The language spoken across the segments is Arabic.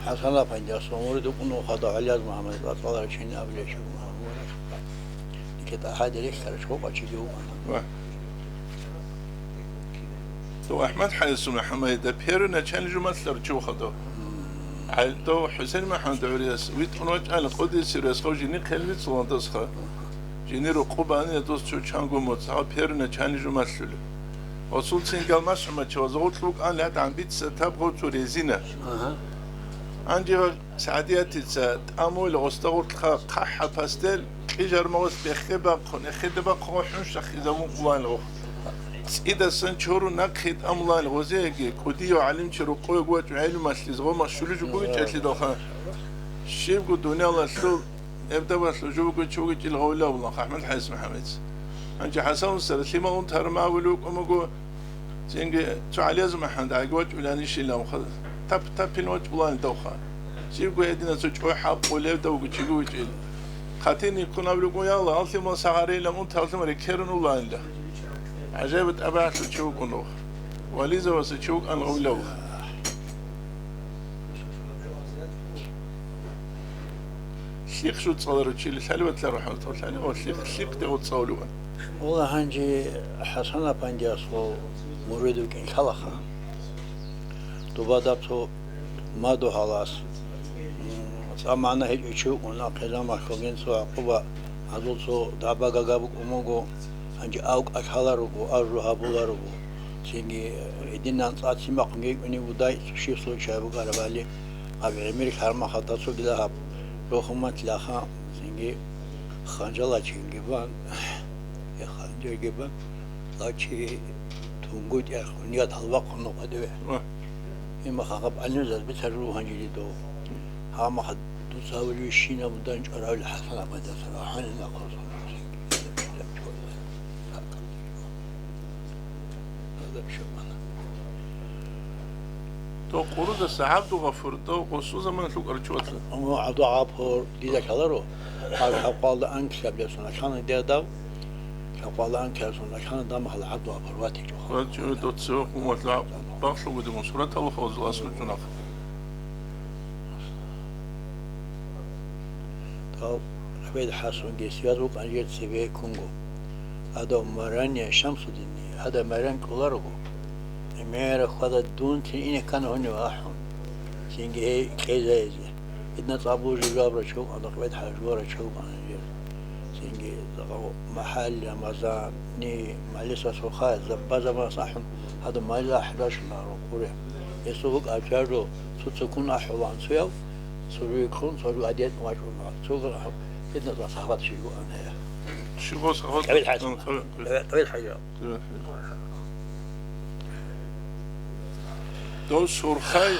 حسن أفندي أصلا يكونوا خضع على محمد أطلع شيء قبل شو كده أحد ليش خرج هو بتشجعه تو أحمد حيس محمد ده بيرنا كان جمثل شو خده عيلته حسين محمد عريس ويتقنوج على قدس سيرس خو جيني كلمة صلان تسخه جيني رقباني دوست شو كانوا متصاب بيرنا كان جمثل وصول سنجال مش ما تشوزوت لوك أنا لا عم بيت ستاب هو توريزينا عندي سعديات تأمل واستغرق قحة باستيل إجر موس بخبا خن خدبا خوشش خذا مو قوان إذا سنشورو نكهت أملان غزيجي كوديو علم شرو قوي قوات علم مسلز غو مشلو جو قوي تشلي دخان شيب قو دنيا الله شلو ابدا بس جو قو تشوقي تل غولا والله أحمد حسن محمد أنت حسن سر ما أنت هرما ولوك أمجو تيجي تعاليز محمد عقوات ولا نشي لا خذ تب بينوت بلان دخان شيب قو يدينا تشوي حاب ولا دو قو تشوقي تل خاتين يكون أبلغوا يا الله ألفي ما سهرين لم أنت ألفي ما ركيرن ولا عنده عجبت أبعث تشوق ونوخ وليزا وستشوق أن غولوخ شيخ شو تصور تشيل سلوة لروح وتصل أو شيخ تقول تصولون والله هنجي حسنا بندي أصله مريدك إن خلقه تبادبتو ما دو خلاص أمانة هيك يشوق وناقلا ما خلين سو عقبة هذول سو دابا جابوك أموجو هنجي أوك أشهرارو أرجو هابولارو سينجي إدينا نصات سماق نجيب إني بداي شيء سو شابو كاربالي أبي أمريكا هرما خطا سو كده هاب روحهم تلاخا سينجي خانجلا تشينجيبان يا خانجل جيبان لاشي تونجود يا خنيات هالوقت نقدوه إما خاب أنزل بترو هنجي دو هم حد تساوي الشينا بدان جرا الحسنة بدأ صراحة نقص هذا بشمال تو قرود السحاب تو غفور تو خصوصا من شو قرشوت هو عدو عبور ديدا كلارو هذا حقال أنك سبلسنا كان ديدا حقال أنك سبلسنا كان دام هذا عدو عبور واتي جو شو تو تسوق ومطلع باخلو بدي مصورة الله خوز الأصل جناح عبيد حسن جيسيات وقت أنجيت سبيه كونغو هذا مرانيا شمس الدنيا هذا مران كولارغو مير خذ الدون تين كان هني واحد سينجي كذا إدنا طابور جواب رشوق أنا عبيد حجور رشوق أنجيت سينجي محل مزان ني ماليس سوخاء زبازة ما صحن هذا مالا 11 نارو قري يسوق أجارو تسكون أحوان سويو سوري يكون سوري عديد مواجهة سوق إدنا صحبات شيء أنا شو صحبات قبل حاجة قبل حاجة دو سرخاي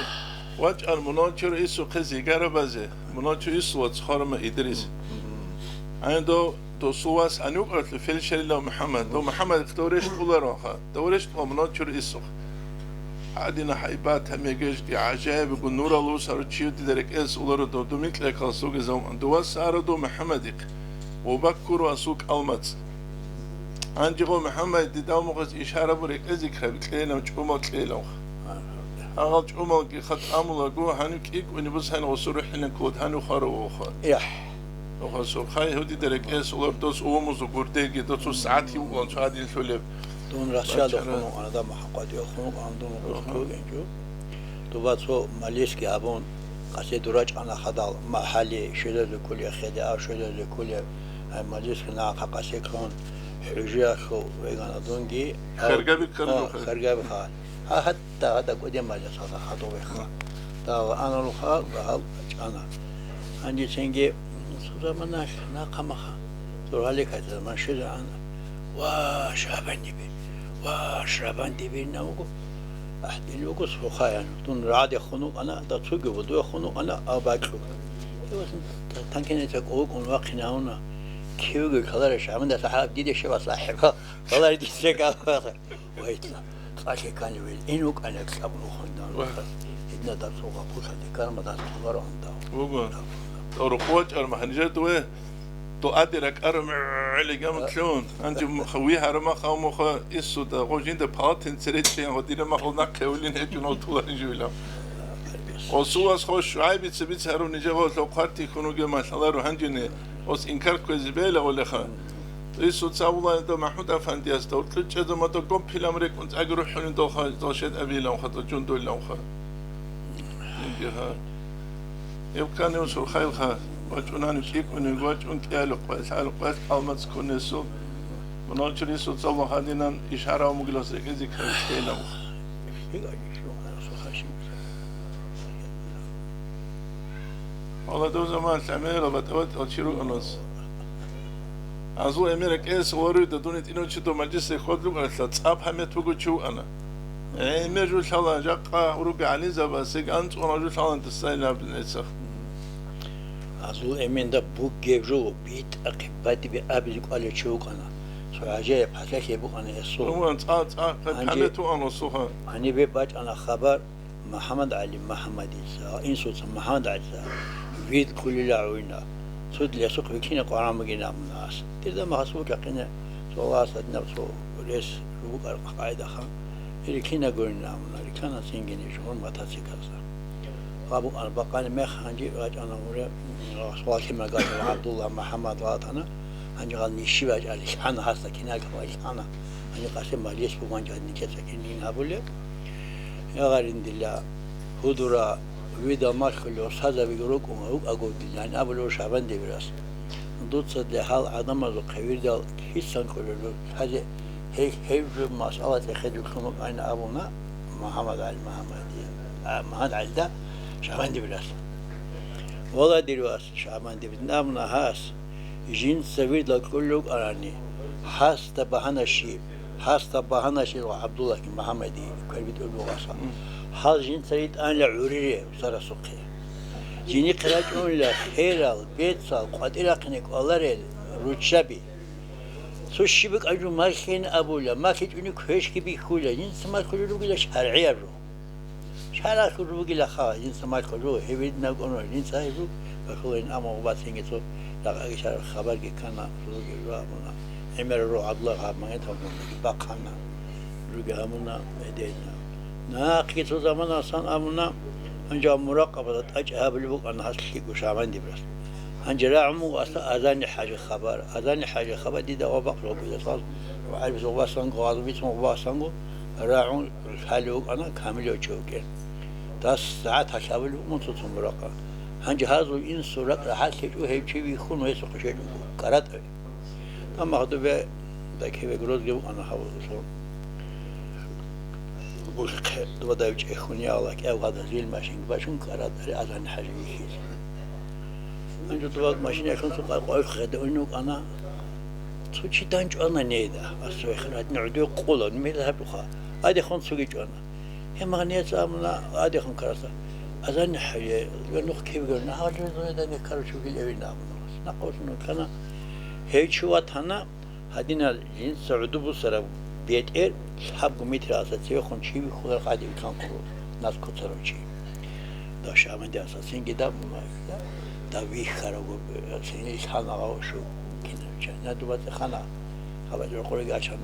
واجعل مناجر إيسو قزي قربازي مناجر إيسو واتخارم إدريس عندو دو سواس أنوك أرتل فيلشري لو محمد دو محمد دوريش تقول راخا دوريش تقول مناجر إيسو عادينا حيبات هم يجيش دي عجائب يقول نور الله صار تشيو دي درك إس ولر دو دوميت لك السوق زمان دو وسار دو محمدك وبكر أسوق ألمت عندي قو محمد دي داو مغز إشارة بريك إزيك خبيت لينا وجوما كليلو أغلط جوما كي خد أملا جو هنوك إيك ونبص هن وصور حنا كود هنو خارو وخار يح وخسر خاي هودي درك إس ولر دوس أومز وقردي دوس ساعتي وقان شادي الفلب دون راسيا دخلوا أنا دام حقاد يخونوا عندهم رخصوا إنجو توباتو ماليسكي أبون قصي دراج أنا خدال محلي شدة لكل خداع شدة لكل ماليسكي ناقة قصي كون حجية خو ويجانا دونجي خرجة بكرة خرجة بخال حتى هذا قديم ماليس هذا خطوة بخال تا أنا الخال بهال أنا عندي تنجي سوزماناش ناقة مخا ترالي كذا ما شدة أنا وشابني بي وشابن دي بينا وقو أحد الوقت سخايا دون راد خنوق أنا تسوق ودو خنوق أنا أباكلو تانكين تقول كون واقعنا هنا كيوغ كلارش عمل ده صاحب دي شباب صاحبها والله دي شيء ويطلع صاحي كان يقول إنوك أنا كسب نخندان إدنا ده سوق كوسا دي كان ما ده صغار عنده وقول أروقوت المحنجات وين تو أدرك أرم على جام كلون أنت خويها رما خام خا السود غوجين ده باتن سريت شيء ودينا ما خلنا كولين هجونا طول نجولا وسواس خوش عيب تسبيت هارون نجاوز لو قارتي كونوا جماعة الله روحانجني وس إنكار كوزبيلا ولا خا رئيس تصاولا ده محمود أفندي استوت لتش هذا ما تقوم في الأمريك أنت أجرو حلين دوخا دوشت أبي لهم خط جون دول لهم خا يجيها يبقى نوصل خير خا وجونا نشيك من وجون كيالو قاس على قاس ألمت سكون نسو مناجري صوت صوّا خدينا إشارة ومجلسة كذي كذي والله دو زمان تعمل بتوت أشيرو أناس عزو أمريك إيش ورود دونت إنه شدوا مجلس خود لو قالت تصاب هم توجو شو أنا مجرو شلون جاقة وربي علي زباسك أنت ونجرو شلون تستاهل بنيسخ عزو أمين ده بوك جيرو بيت أقبادي بأبيك على شو أنا سو عجيب حكاك يبوك أنا الصور هو أنت حملتو أنا صوها أنا بيباج أنا خبر محمد علي محمد إنسا إنسو محمد علي فيد كل لعوينا سود ليسوق بكينا قرام بجينا من الناس إذا ما حسوك قنا سواء صدنا سو ليش روك القاعدة خان اللي كنا قلنا من اللي كان سينجني شغل ما تاسي كذا قابو أنا بقى ما خانجي راج أنا مرة سواء كما قال عبد الله محمد راتنا أنا قال نشيب على أنا هسه كنا قال أنا قاسم ماليش بوان جاد نكسر كنين هبولة يا غارين دلا هدورا ويدا ماشكلو هذا بيقولك وما أقول يعني أبلو شعبان دي براس ضد صد حال عدم القوير ده حسن كله هذا هي مسألة أخذ الخمر عن أبونا محمد علي محمد علي ده شعبان دي براس والله دلواس شعبان دي بنامنا هاس جين سويد لكله أراني حاس تبهنا شيء حاس تبهنا شيء وعبد الله محمدي كل بيقول واسع حال جين سويد أنا عريري وصار سقي جيني قراجون لا خيرال بيت سال قادر أقنك الله ريل روتشابي سو شبك أجو ما كين أبولا ما كيت إنك هيش كبي خولا جين سمار كله روجلا شرعي رو شرع كله روجلا خا جين سمار كله هيبيد نقولنا جين سايرو فكلين أما وباسين كتو لا أشار خبر كنا روجي رامنا عمر رو عبد الله ما يتهم بقنا روجي همنا بدينا ناقي تو زمان أصلا أمنا أنجا مراقبة أجهب البوك أنا هسلك وشعبان دي برس أنجا عمو أصلا أذاني حاجة خبر دي دوا بقرأ بيد صار وعارف سووا سانغو هذا بيسمو سانغو راعون الحلوك أنا كامل يوجوكين تاس ساعات هشابل منصوص مراقبة أنجا هذا إنسو رق حاسك وهي شيء يخون ويسوق شيء كرات أما هذا به ذاك هو جروز جو أنا حاول صور بوشك دودا يجي يخوني الله كأو هذا زي الماشين باشون كرات أذان حاجة يخيل أنجو دواد ماشين يكون سوق قايف خد إنه أنا سوتشي دانج أنا نيدا أسوي خلات نعدو قولا نميل هبلخا هذا خون سوقي أنا هم غنيت أمنا هذا خون كراسة أذان حاجة ينوخ كيف قلنا هذا ده نكرر شو في الأوين نعمل نقول إنه كنا هيك شو أتهنا هدينا الجنس سعودو بسرعة بيت إير حب متر أساسي خون شيء بخدا قادي كان كرو ناس كتروا شيء ده شامن ده أساسين كده ما ده ويخرج سيني خانة أو شو كنا شان ندوبت خانة خبر جو قولي عشان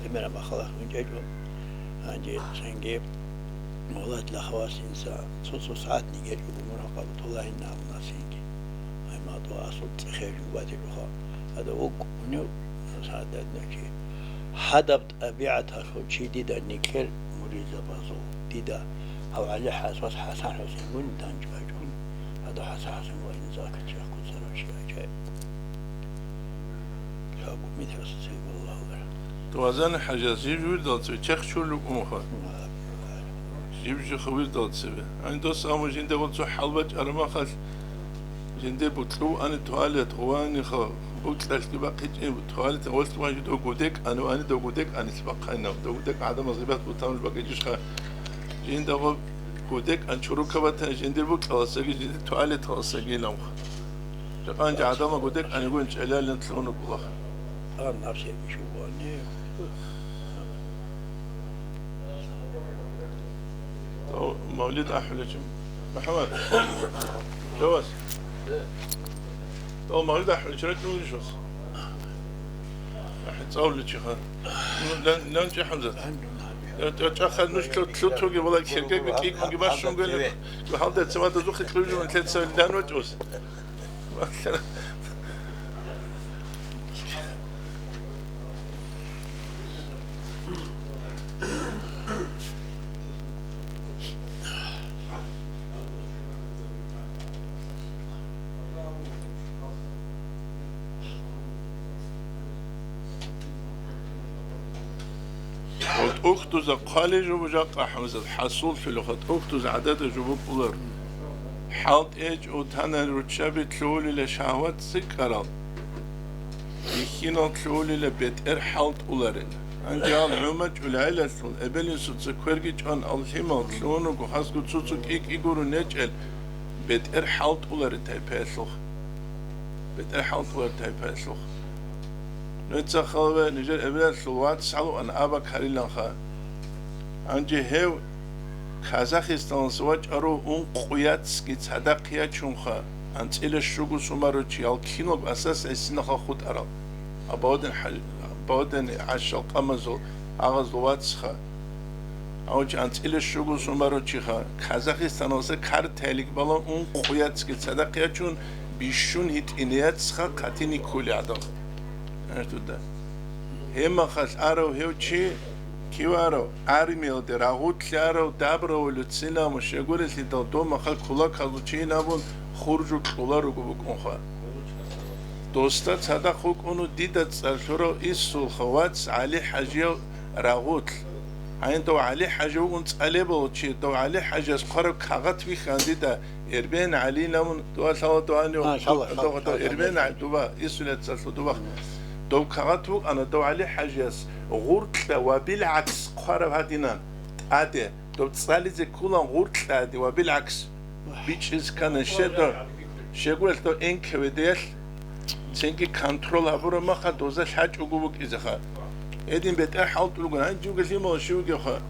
كمرة ما خلاص من جيجو عندي سنجيب مولات لخواص إنسان صوت ساعات نيجي بمراقبة الله إنهم ناسينك هاي ما دوا صوت خير جواتي بخا هذا وق ونيو سعادة نجي حدبت أبيعتها شو شيء ديدا نيكل مريضة بازو ديدا أو عليه حساس حسن حسين وين دانج باجون هذا حسن وين ذاك الشيء كل سنة شيء عجيب لا مثل سيد الله غير توازن حاجة زيجور دات تشخ شو لقمها جيب خويل دات سبه عند دوس أمو جنده قلت شو حلبج أرما خاص جنده بطلو أنا توالت واني خا بطلت كي باقي جين توالت قلت ما يدو قدك أنا دو قدك أنا سبق أنا دو قدك عدم مصيبات بطلون باقي جيش خا جنده قل قدك أن شروع كبت جنده بطل سجى جنده توالت سجى لهم جقان عدم قدك أنا قلت جلال نتلون بالله أنا نفسي بشوفني مولد أحلى محمد جواز تو مولد أحلى شريت له جواز أحد أول شيء خان لا نجي حمزة أخذ نشكل تلوتوجي ولا كيرجع بكيك مجي باش شونجل وهذا تسمى تزوج تلوجي من ثلاث سنين دان وجوز أختوز قالي جوب جاق حمزة حصول في لغة أختوز عدد جوب بولر حاط إيج وتانا رتشابي تلولي لشهوات سكرال يخينا تلولي لبيت حاط أولارين أنجال عمج والعيلة الأبلين ستسكورجيج أن الهيما تلونو وحاسكو تسوتسك إيجورو نجل بيت حاط أولارين تايباسلوخ بيت حاط أولارين تايباسلوخ نتسخلوا نجر أبلاد سلوات سالو أن أبا كاريلان خا أنجي هيو كازاخستان سواج أرو أون قويات سكيت صدقيا چونخا أنت إلى الشوغو سومارو تشيال كينو بأساس إسنخا خود أرال أبودن عشال قمزل أغاز لوات سخا أوج أنت إلى الشوغو سومارو تشيخا كازاخستان وسا كار تاليك بالان أون قويات سكيت صدقيا چون بيشون هيت إنيات سخا قاتيني كولي عدم أنتودا هما خاص أرو هيوتشي كيوارو أرميل دراغوت لارو دابرو لتسينا مش يقول لي دوما خال كولا كازوتشي نابون خرجوا كولا رجوبك أنخا دوستا صدق خوك أنو ديدت سالشورو إسول خوات علي حاجة راغوت عين دو علي حاجة وانت عليبو تشي دو علي حاجة سقرب كاغت في خانديدا إربين علي نامون دو سوا دو أنيو دو إربين علي دوبا إسولت سالشو دوبا دو كاغتو أنا دو علي حاجز غورتلا وبالعكس قارب هادينان عادي دو تصالي زي كولان غورتلا عادي وبالعكس بيتشز كان شدو شغل تو إنك وديل تنكي كنترول أبورو ما خد دوزة حاج أقولك إذا خا إدين بيت حالت لقون عندي وقلي ما شو جخا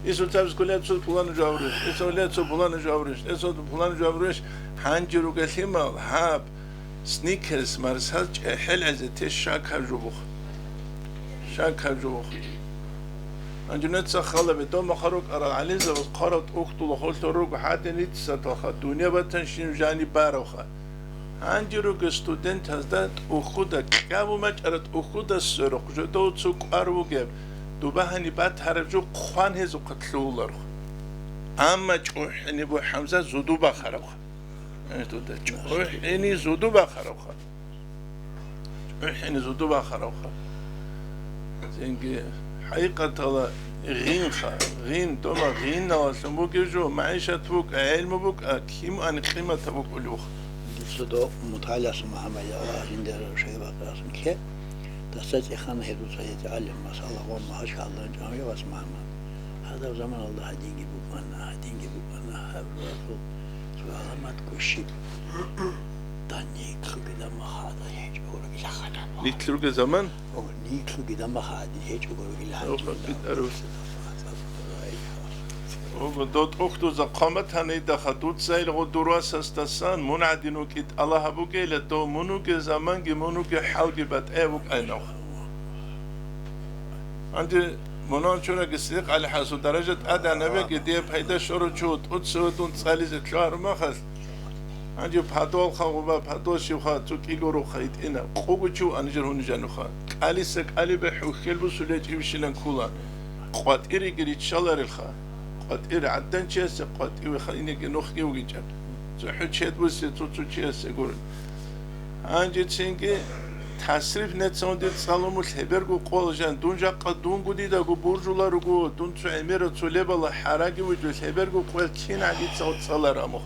إيشو تابس كلها تصل فلان جاورش إيشو لا تصل فلان جاورش إيشو فلان جاورش هنجي وقلي ما هاب سنيكرز مرسالج حل عزتش شاكر جوخ أنجنت سخالة بدون خروج أرى عليزة وقارت أخت لخلت روج حتى نتستخ الدنيا بتنشين جاني باروخة أنجروج استودنت هزدت أخودا كابو مجرد أخودا سرق جدو تسوق أروجب دوبهني بعد هرجو خوان هزو قتلولر أما جوح نبو حمزة زودو بخروخ أنتودا جوح إني زودو بخروخ جوح إني زودو بخروخ زينجي حقيقة تلا غين دوما غين نواسم بوكيجو معيشة بوك علم بوك كيم أن قيمة بوك ألوخ. صدق مطالعة محمد الله عند شيء بقراسن كه تستطيع خان هدو سيتعلم مسألة وما هش الله جامي واسمع هذا زمان الله هديني بوكنا هبرتو سؤال ما تكشي تاني كده ما هذا هيك بقول لك خلاص نيكلو زمان نيكلو كده ما هذا هيك بقول لك دوت أختو زقامت هني دخلت سيل غدراس استسان منعدينو كيت الله بوكي لتو منو كزمان كي منو كحال كي بات أبوك أينو عندي منان شو نقصيق على حسب درجة أدا نبي كديه بهيدا شرو شوت أتصودون تسالي زكلار ما خس عندي بحدول خاوبا بحدول شو خا تكيلورو خيط إنا خوجو شو أنجرهون جنوخا علي سك علي بحوخيل بسولج يبشلن كولا قوات إيري قريت شالر الخا قد إير عدن شيء قد إير خليني نخجي وجيجان زحمة شيء بس توتو شيء سيقول أنجت سينكي تصريف نتسون ديت سالوم الحبرجو قول جان دونجا قدون قدي داغو برجولا رجو دون تو أمير تولبلا حراجي وجو الحبرجو قول كين عديد صوت سالر أمو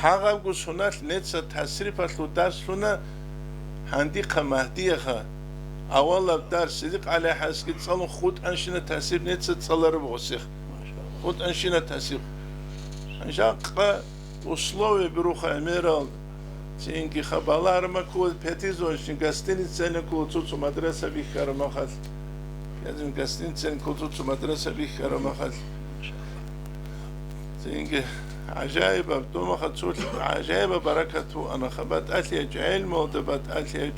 حاجة جو سنات نتس تصريف أصله درس سنة هندي قمهدي خا أول درس صدق على حسكت سالون خود أنشنا تصريف نتس سالر بوسخ خود أنشنا تصريف أنشاق أصلوه بروح أميرال تينكي خبالار ما كود بيتيزون شنقستين تسين كود توتو مدرسة بيخار ما خذ لازم قستين تسين كود توتو مدرسة بيخار ما خذ تينكي عجائب دوما خذ صوت عجائب بركته أنا خبت أثليج علم ودبت أثليج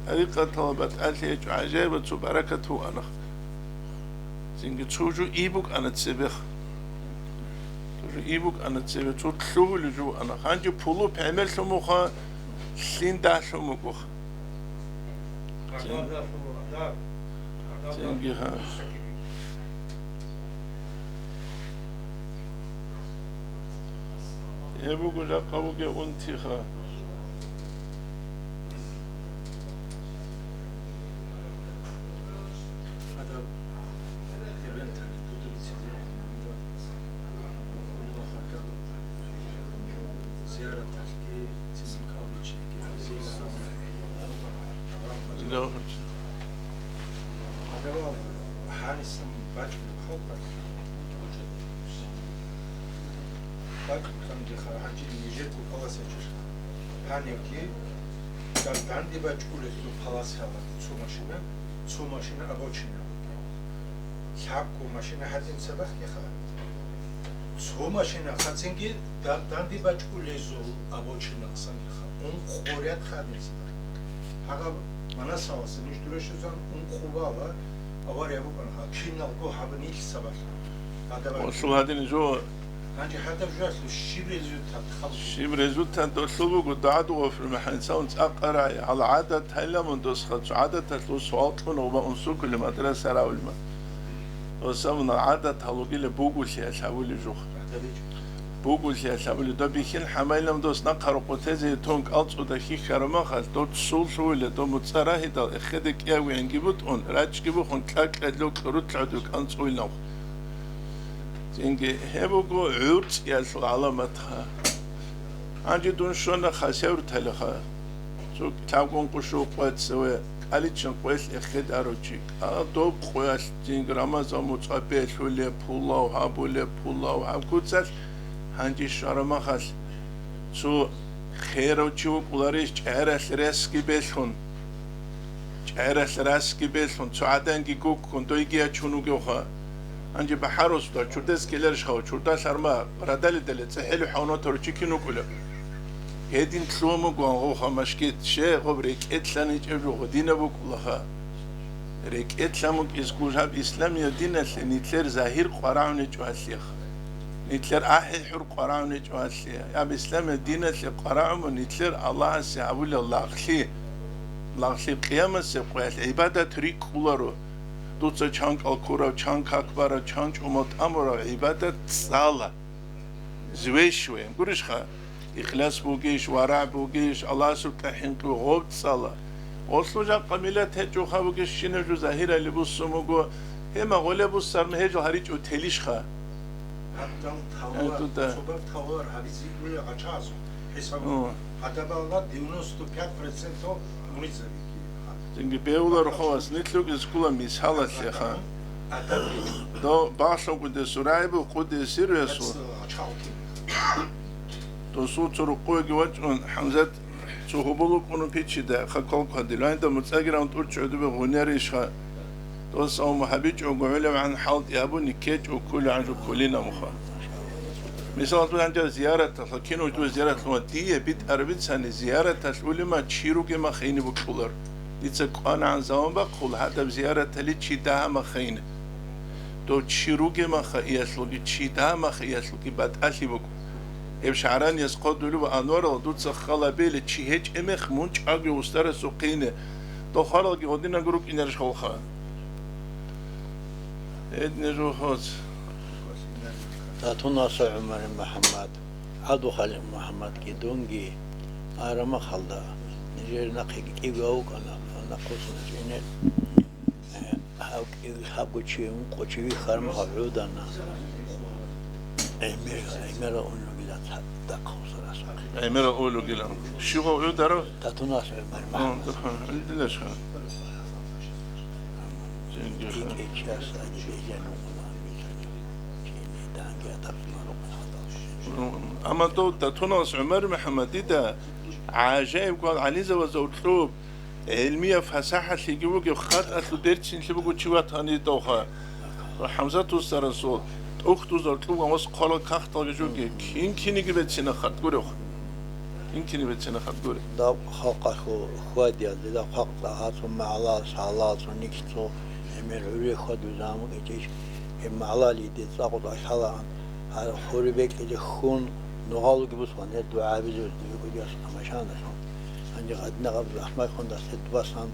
طريقة طلبت أثليج عجائب بركته أنا زين تشوجو إيبوك أنا تسبخ تشوجو إيبوك أنا تسبخ تشو تلول جو أنا خانجي بولو بعمل سموخا سين دا سموخ زين ها يبوك جا قوك أنتيخا ماشينه حتى نسبخ يا خال سو ماشينه خاصنجي داندي باچو لزو ابوچنا اصلا يا خال اون خوريات خادمس حاجه مناساوس نشتروشزان اون خوبا اوار يابو كان كينالكو حبني سبخ هذا وصل هذين جو انت حتى جاس الشيبريزوتات خلص الشيبريزوتات دوسلوبو قدعدو في المحل ساونز اقرا على عدد هلا من دوسخت عدد تلوسوات ونوبا انسو كل مدرسه راولما وسمنا عدد هلوجيل بوغوشيا شاولي جوخ بوغوشيا شاولي دو بيخين حمايلم دوس نقرو قوتزي تونك ألتو دخي خرما خال دو تسول شويلة دو متصراهي دال اخدك ياوي انجيبوت اون راج جيبو خون كلاك ادلوك روت لعدوك انسويل نوخ زينجي هبوغو عورت يالسو علامتها عنجي دون شونا خاسيور تلخا سو تاوغون قشو قوات سوي аличен qoes ეხედაროჩი დო qoes ჯინგრამაზა მოწაბელულე ფულავ აბულე ფულავ აკუცას ჰანჯი შარამახას სუ ხეროჩუ ყულარის ჭერას რესკი ბესხონ ჭერას რასკი ბესხონ სუ ადანგი გუკონ დოიგია ჩუნუგე ხა ანჯი ბაჰაროს და ჩურდეს კელერ შხაო ჩურდა სარმა ბრადალი დელე წეჰელი ჰაუნო თორჩი კინუკულა هدين تلومو قوانغوخا مشكيت شيخ وبريك اتلاني جبجوخو دينا بوكولاخا ريك اتلاموك اسكوجاب اسلامي دينا نتلر زاهير قراوني جواسيخ نتلر احي حر قراوني جواسيخ يا باسلامي دينا قراون نتلر الله سيعبول الله خلي الله خلي قيامة سيقوية عبادة تريك كولارو دوتسا چانك الكورا چانك اكبارا چانك امت امورا عبادة صالة زويشوي مقولش خا إخلاص بوجيش ورع بوجيش الله سبحانه غوب صلاة وصلوا قبيلة هجو خابوجيش شنو ظاهرة اللي بوسموجو هما غلا بوسر مهجو هريج وتليش خا حتى ثوار شباب ثوار هذه زي عشازو حسابه حتى بالله 95% منيزري تنجي بيولا رخواس نتلوك اسكولا ميسالة يا خا دو باشو قد سرايب وقد سيريسو تو سوترو قوي وجهن حمزات سوهبولو كونو بيتشي دا خاكول قديلان دا متساجران تورچو دو بغونيريش خا تو سو محبيج او علم عن حالت يابو نكيج او كل عن كلنا مخا مثلا تو عند زياره لكن تو زياره وديه بيت اربيت سنه زياره تسول ما تشيرو كما خيني بكولر ديتس قانا عن زمان بقول هذا بزياره لي تشي دا ما خين تو تشيرو كما خياسلو تشي دا ما خياسلو كي بات اسي بكو ابشعران يسقط له انوار ودوت سخلا بيل تشيهج امخ منج اغي وستر سوقينه تو خالق غدينا جروب انرش خلخا ادني روحات تاتونا عمر محمد عدو خالق محمد كي دونجي ارما خلدا نجير نقي كيغو كنا نقص نجينا هاو كيغو تشيم قوتشي خرم خعودنا امير اون أمير أولو جلام شو هو يدرو تاتوناس عمر ليش ها أما تو تاتوناس عمر محمد ده عجائب قال عليزة وزوجته علمية فساحة اللي يجيبوك خط أصل درتين اللي بيقول شو تاني دوخة حمزة توصل الصوت أختو زرتلو ومس قال كختال جوجي كين يجي بتشنا خط قريخ يمكن بتشنا خط قريخ ده خلق خوادي ده خلق هاتو مع الله صلاة ونكتو أمير عري خد وزامو إيش إما على لي دي ساقط أشهلان هذا خوربك اللي خون نقالو جبس وان الدعاء بزود يقول يا سماشان شون عندي قدنا قبل أحمد خون دست بسان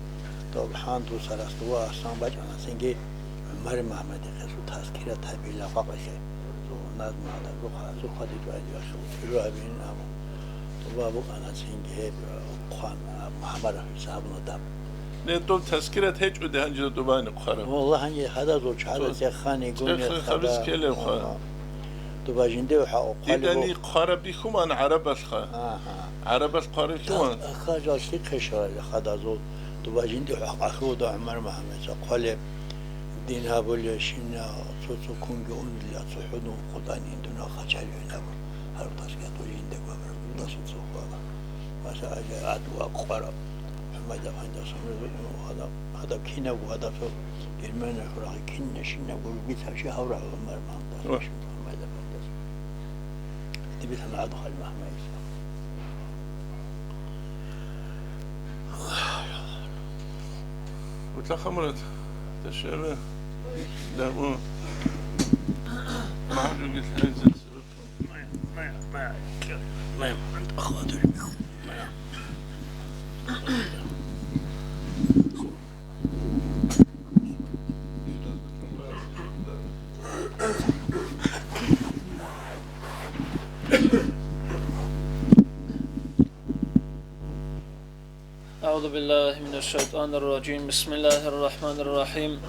طبعاً تو سرستوا أصلاً باج أنا سنجي مر محمد خسرو تذكرة تبيلا فقشه تو نظم هذا رو خدي تو أدي أشوف رو أبين أمو تو بابو أنا سنجي قان محمد حساب ندم نتو تذكرة هيج وده هنجد دوبان قرب والله هنجي هذا زوج هذا سخاني قومي خبز كله خا تو باجنده وحق ديدني قرب بيخوم عن عرب الخا عرب القارب شون خارج أشتي خشوا هذا زوج تو باجنده حق أخو عمر محمد قال دينها بولشنا صوت كونج أندلي أصحونه قداني دنا خجل ينام هر تاسكت وجنده قبر نصوت صوفا وسأجا عدوا قرب محمد عند صمد هذا كنا وهذا صوت كلمة أخرى كنا شنا قلبي شيء هورا عمر محمد عند تبي أنا أدخل محمد وتخمرت تشابه لا مو ما عندي قلت هنزل ما أنت أخواتي أعوذ بالله من الشيطان الرجيم بسم الله الرحمن الرحيم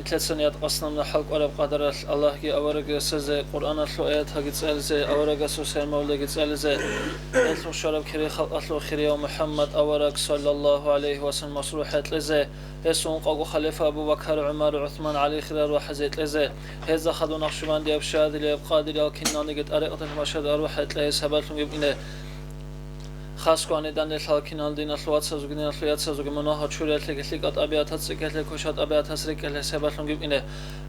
إتلسنيات قصنا من حلق ورب قدر الله كي أورق سزي قرآن أتلو آيات هاقت سألزي أورق سوسير مولى سألزي أتلو شرب كري خلق أتلو خيري ومحمد أورق صلى الله عليه وسلم مصروحات لزي هسون قاقو خليفة أبو بكر عمر عثمان علي خلال وحزيت لزي هزا خدو نقشبان دي أبشاد لي أبقادر يا كناني قد أريقة المشهد أروحات لهي سبالتون يبقينه خاص کنید دانش هاکینال دین خلوات سازوگین خلیات سازوگ مناه چوریت لگلی قط آبیات هست کهل کوشات آبیات هست کهل سبالتون گیب اینه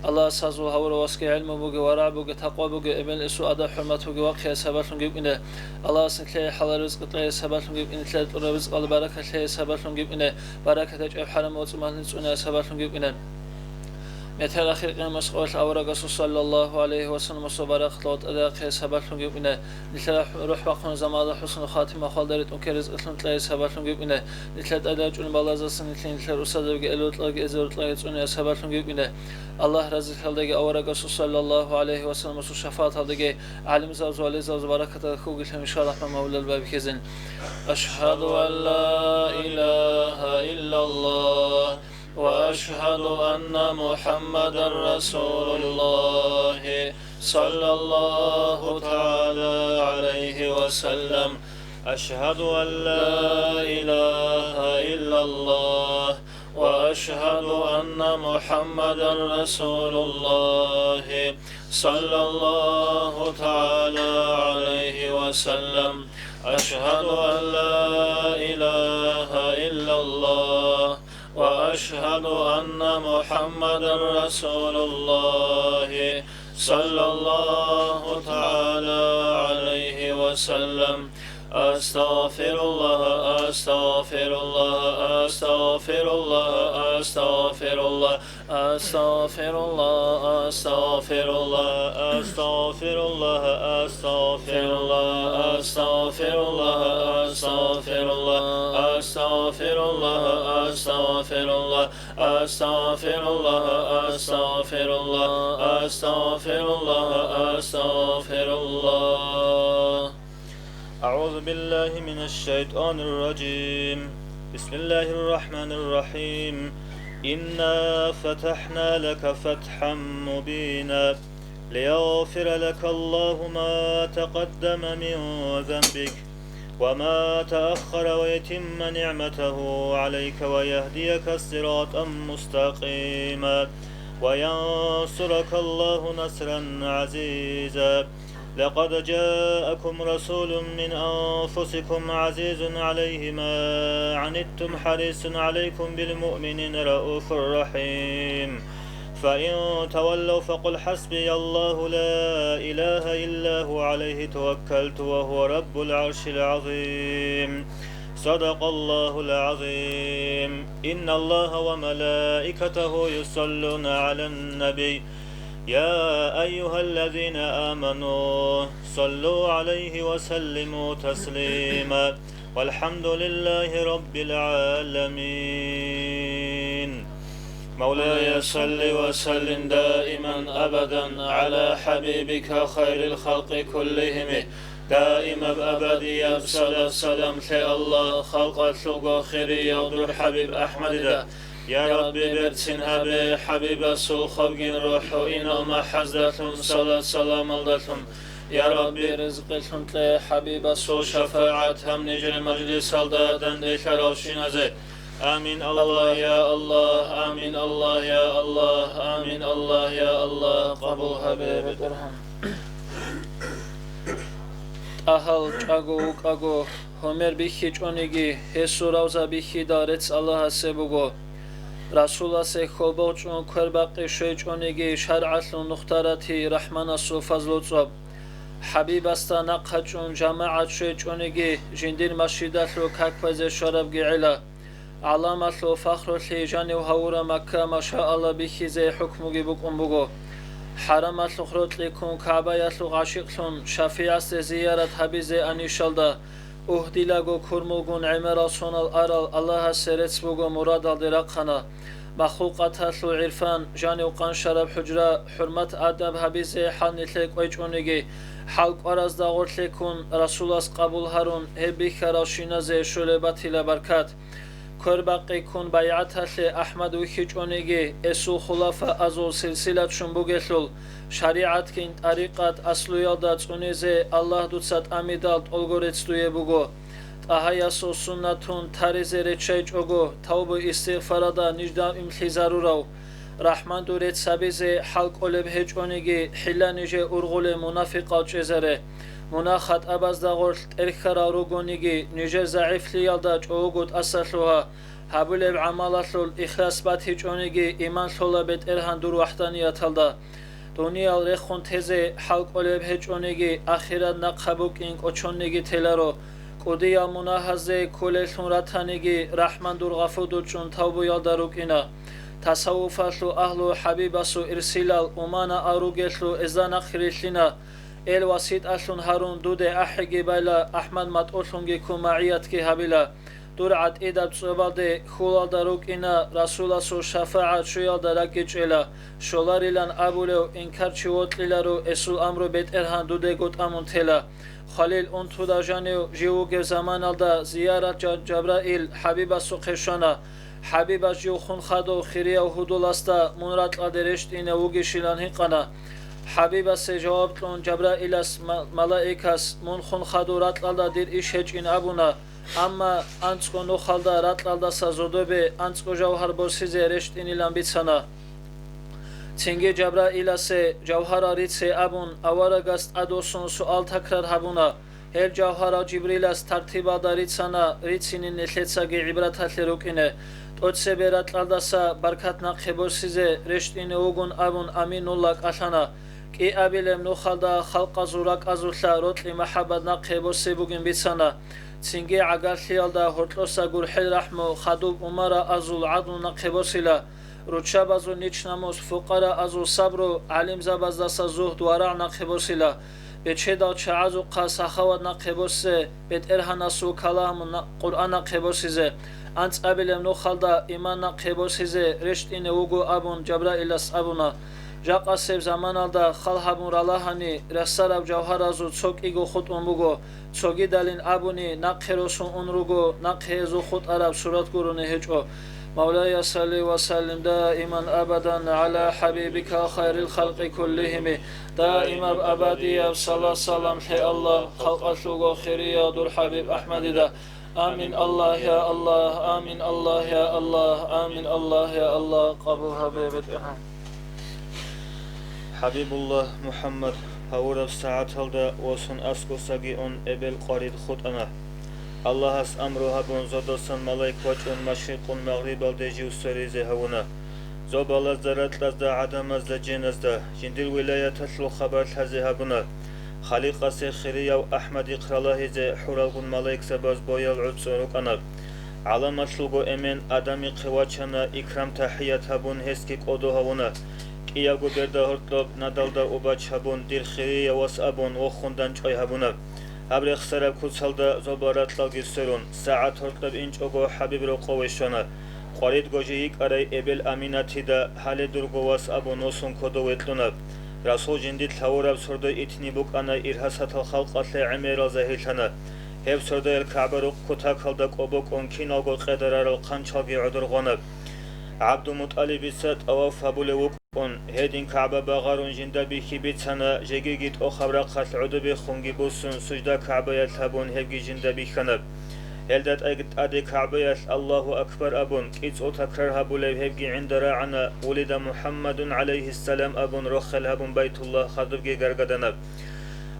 الله سازو هوا رو واسه علم بوده ورع بوده تقوا بوده ابن اسو آده حرمت بوده واقعی سبالتون گیب اینه الله سنکلی حلال رزق طلای سبالتون گیب اینه طلای رزق الله برکت لی سبالتون گیب اینه برکت اج حرم وطمال نسونه سبالتون گیب اینه مثل آخر قیامت قول أورق صلى الله عليه وسلم وصبر خلوت أداء سبالتون جيب إنه مثل روح وقن زمان حسن خاتمة خالدرت مكرز أثنت لا سبالتون جيب إنه مثل أداء جون بالازسن مثل رسالة جلوت لاج إزورت لا يتونه سبالتون جيب إنه الله رزق خلدك أورق صلى الله عليه وسلم وشفاعة خلدك علم زوج ولزوج بركة خوج إن شاء الله من مولى الباب كزن أشهد أن لا إله إلا الله وأشهد أن محمدا رسول الله صلى الله تعالى عليه وسلم أشهد أن لا إله إلا الله وأشهد أن محمدا رسول الله صلى الله تعالى عليه وسلم أشهد أن لا إله إلا الله وأشهد أن محمدا رسول الله صلى الله تعالى عليه وسلم أستغفر الله أستغفر الله أستغفر الله أستغفر الله أستغفر الله أستغفر الله أستغفر الله أستغفر الله أستغفر الله أستغفر الله أستغفر الله أستغفر الله أستغفر الله أستغفر الله أستغفر الله أستغفر الله أعوذ بالله من الشيطان الرجيم بسم الله الرحمن الرحيم إنا فتحنا لك فتحا مبينا ليغفر لك الله ما تقدم من ذنبك وما تأخر ويتم نعمته عليك ويهديك صراطا مستقيما وينصرك الله نصرا عزيزا لقد جاءكم رسول من أنفسكم عزيز عليه ما عنتم حريص عليكم بالمؤمنين رؤوف رحيم فإن تولوا فقل حسبي الله لا إله إلا هو عليه توكلت وهو رب العرش العظيم صدق الله العظيم إن الله وملائكته يصلون على النبي يا أيها الذين آمنوا صلوا عليه وسلموا تسليما والحمد لله رب العالمين. مولاي صل وسلم دائما أبدا على حبيبك خير الخلق كلهم دائما أبديا صلاة سلام الله خلق سوق خيري يودر حبيب أحمد دا يا ربي برسنها بحبيب سو خلقين روحو إنا ما حزدتهم صلاة سلام اللهم يا ربي رزقهم تلي حبيب سو شفاعتهم نجر مجلس الدادن ديشاروشين أزي آمين الله يا الله آمين الله يا الله آمين الله يا الله قبول حبيب درهم أهل چاگو کاگو همر بیخی چونیگی هسو روزا بیخی دارت الله سبوگو رسول سه خلبو چون کرباقی شوی چونیگی شرعت نختارتی رحمان سو فضل صب حبیب استا نقه چون جماعت شوی چونیگی جندیر مشیدت رو ککپز شرب گیعلا علامت و فخر لی جانی و هورا مکه ماشاء الله بیخی زی حکموگی بکن بگو حرمت لخروت لكم كعبيات لغاشقتون شفيع زيارة حبيز أنيشالدا أهدي لغو كرموغون عمرا صون الأرال الله سرت بغو مراد الدراقنا مخلوقات لو عرفان جاني وقان شرب حجرة حرمت أدب حبيز حال نتلك ويجونيجي حلق أراز داغورت لكم رسول الله قبول هارون هبي خراشينا زي شلبات لبركات کرباقی کن بیعت احمد و خیچونیگی اسو خلافه ازو سلسلت شنبوگشل شریعت کن طریقت اصلو یادت اونیزه الله دوست امیدالت الگوریت دوی بگو تاهایاسو سنتون تاریزه رچیج اوگو توبو استغفارادا نجدام امتلیزارو رو رحمان دورت سبیزه حلق اولب هیچونیگی حلا نجه ارغول منافقا چیزره مناخت اباز داغورت ارخرا روگونیگی نجر ضعیف لیالداج اوگود اصلوها حبول عمالاتلو اخلاص بات هیچونیگی ایمان سولا بیت ارهان دور وحدانیت هلدا دنیا رخون تزه حلق اولب هیچونیگی اخیرا نقبوک اینک اچونیگی تلارو قدیا مناحزه کلشون رتانیگی رحمان دور غفودو چون توبو یالداروک اینا تصوفاتلو اهلو حبیباسو ارسیلال امانا آروگشلو ازدان اخیرشلینا الواسيد أشون هارون دودة أحجي بالا أحمد متأولونجي كماعيات كي هبلا دورعت إدب صوبالده خلال داروك إنا رسول سو شفاعة شويال داراكي جيلا شولاري لان أبولو إنكار چووت للارو اسول أمرو بيت إرهان دودة قد أمون تلا خليل أنتو دا جانيو جيوغ زمان الدا زيارة جبرائيل حبيب سو قشانا حبيب جيو خون خادو خيريا و هدولاستا منرات لادرشت إنا وغي شلان هقانا حبيب سه جواب تون جبرائيل اس ملائكاس من خون خدورات لالدا دير ايش هج ان ابونا اما انسكو نو خالدا رات لالدا سازودو به انسكو جوهر بوسيزه رشت ان لامبيتسانا تنگه جبرائيل سه جوهر اريت سه ابون اوارگاست ادوسون سوال تكرار هبونا هل جوهر جبريل اس ترتيبا داريتسانا ريتسين نلتساگه عبرت هتلروكينه توتسه برات لالدا سا بركات نقبوسيزه رشت ان اوگون ابون امين الله قشانا كي أبيلم نخلدا خلق زورك أزولا روتلي محبة نقبو سيبوغن بيتسانا تنجي عقال خيالدا هرتلوسا قرحي رحمو خدوب أمارا أزول عدو نقبو سيلا روتشاب أزو نيچ نموز فقرا أزو صبرو علم زباز داسا زهد ورع نقبو سيلا بچه دا چه عزو قاسا خواد نقبو سي بيت إرهانا سو كلام قرآن نقبو سيزي أنت أبيلم نخلدا إيمان نقبو سيزي رشت إنه وغو أبون جبرائيل أس أبونا جاقاسب زمان الدا خلحبون رالهاني رسالب جوهر ازو څوک ایگو خود اونبوگو څوگی دالین ابونی نقخروسون اونروگو نقخزو خود عرب صورت گورونه هجو مولاي صل وسلم دائما ابدا على حبيبك خير الخلق كلهم دائما ابديا صلاه سلام لي الله خلق شوغو خيريا دور حبيب احمد دا آمين الله يا الله آمين الله يا الله آمين الله يا الله قبول حبيبك حبيب الله محمد هورا الساعة هلدا وسن أسكو ساقي أن إبل قريد خود أنا الله اس أمرها بون زودسن ملايك وجهن مشرق مغرب الدجي وسريزي هونا زوب الله زرات لزدا عدم ازدا جين ازدا جندل ولاية تسلو خبر تهزي هبنا خليقة سيخيرية وأحمد إقرا الله زي حرالغن ملايك سباز بويا العود سوروك أنا علامة لغو أمين أدامي قواچنا إكرام تحيات هبون هسكي قدو هونا კიაგო ბერდა ჰორტლობ ნადალდა უბაჩაბუნ დირხირია ვასაბუნ ოხუნდან ჭოიჰაბუნა აბრეხსარა ქუცალდა ზობარატლალგი სერუნ საათ ჰორტლობ ინჭოგო ჰაბიბ როყოვეშანა ყვარით გოჟი იკარაი ებელ ამინათი და ჰალედურგო ვასაბუნ ოსუნ ქოდოვეტლუნა რასულ ჯინდით ლაურაბ სორდო ითნი ბუკანა ირჰასათალ ხალყალე ემერალ ზაჰილთანა ჰებ სორდო ელ ქაბარო ქუთაქალდა ყობო კონკინალგო ყედარარალ ყანჩალგი უდურღონა عبد المطلب طواف ابول وقون هدين كعبه بغارون جندا بخيبتنا جيجيت او خبرقات عدب خونغي بوسن سجدا كعبه يلتبون هبجي جندا بخنب هلدت ايت ادي كعبه الله اكبر ابون كيت او تكرر ابول هبجي عند راعنا ولد محمد عليه السلام ابون رخل ابون بيت الله خضبجي غرغدنا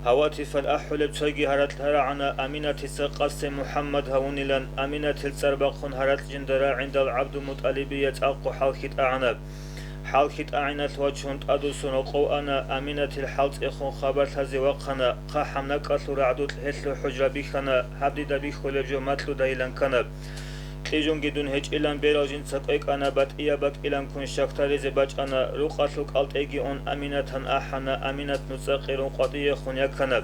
هواتف الأحلب تيجي هرت هرعنا أمينة سقاس محمد هونيلان أمينة السربقون هرت جندرا عند العبد مطالبية أقو حالخت أعنب حالخت أعنت وجهنت أدوسون وقوانا أمينة الحالت إخون خبرت هزي وقنا قاحمنا قتل رعدوت هتلو حجر بيخنا حبدي دبي خلجو متلو دايلان كنب تيجون جدون هج إلان بيراجين سقيك أنا بات إيابك إلان كون شاكتاري زباج أنا روقاتلوك ألت إيجي أون أمينة أحنا أمينة نساقيرون قضية خونيا كنب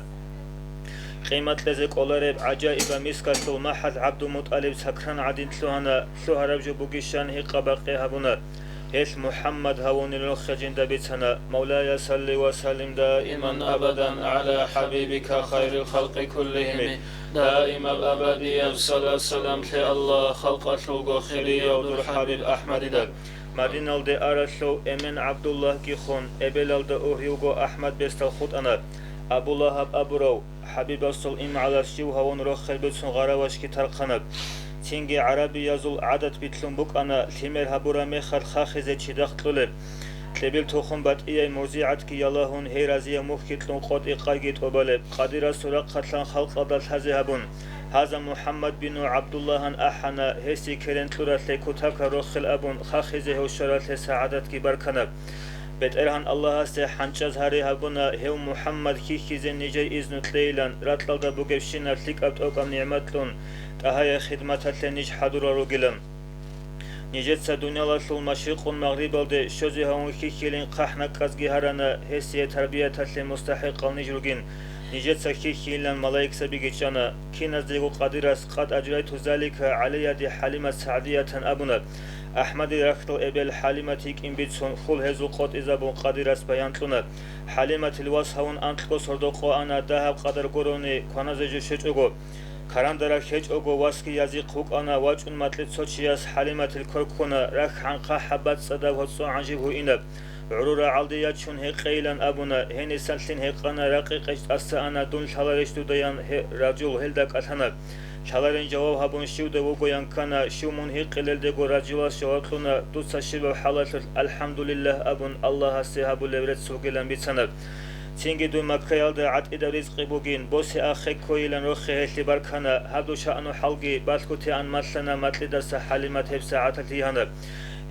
قيمة لزيك أولارب عجائب مسكة المحل عبد مطالب سكران عدين تلوهنا تلوهرب جبوكيشان هيقا باقي هبونا هيث محمد هون الخجين دبيتنا مولاي صلي وسلم دائما أبدا على حبيبك خير الخلق كلهم دائما الأبدية صلاة سلام الله خلق أتلوغو خيري ودر حبيب أحمد دل مدينة دي أرسلو إمن عبد الله كيخون إبلال دي أوهيوغو أحمد بستل خود أنا أبو لهب أبرو حبيب الصل إم على الشيو هون روخل بيتسون غراوش كي ترقنب تينجي عربي يزول عدد بيتلون بوك أنا تيمير هبورا ميخال خاخزي چيدخ طلب تلبيل توخون بات إياي موزيعت كي يلاهون هيرازية مخيطلون قد إقاقيت وبالب قادرة سراق قتلان خلق أدل هزي هبون هذا محمد بن عبد الله أحنا هسي كرنت لرات لكتاك روخل أبون خاخزي هوشارات لسعادت كي بركنب بيت إرهان الله هسي حنچاز هاري هبونا هو محمد كي خيزن نجاي إذن تليلان راتلال دا بوغبشينا تلك أبت أوكام نعمتلون تهايا خدمتات لنج حدورا روغلن نجتسا دنيا لطل مشرق المغرب الدي شوزي هون كي خيلين قحنا قزگي هرانا هسي تربية لمستحق النجروغين نجتسا كي خيلان ملايك سبيگي جانا كي نزديگو قديرس قد أجريت ذلك على يد حليمة سعدية أبونا أحمد رختل إبل حليمة تيك إنبيتسون خل هزو قد إزابون قديرس بيانتلونا حليمة الواس هون أنتلقو سردوقو أنا دهب قدر قروني كونازجو شجوغو كارندرا خيج اوغو واسكي يازي خوك انا واجون ماتلت سوچياس حليمة الكركونا رخ عنقا حبات صدا وصو عنجبه إنب عرورا عالديا چون هي قيلان أبونا هيني سنتلين هيقانا رقيقش أسا أنا دون شالارش دوديان رجل هلدك أتنا شالارين جواب هبون شو دوغو ينكانا شو من هي قلل ديغو رجلا شواتلونا دوتسا شبه حالات الحمد لله أبون الله سيهابو لورت سوغلان بيتسنب تينجي دو مكيال دا عد إدا رزقي بوغين بوسي آخي كويلان روخي هيتلي بركانا هدو شأنو حلقي باتكو تيان ماتلنا ماتلي دسا حاليمات هب ساعتا تيهانا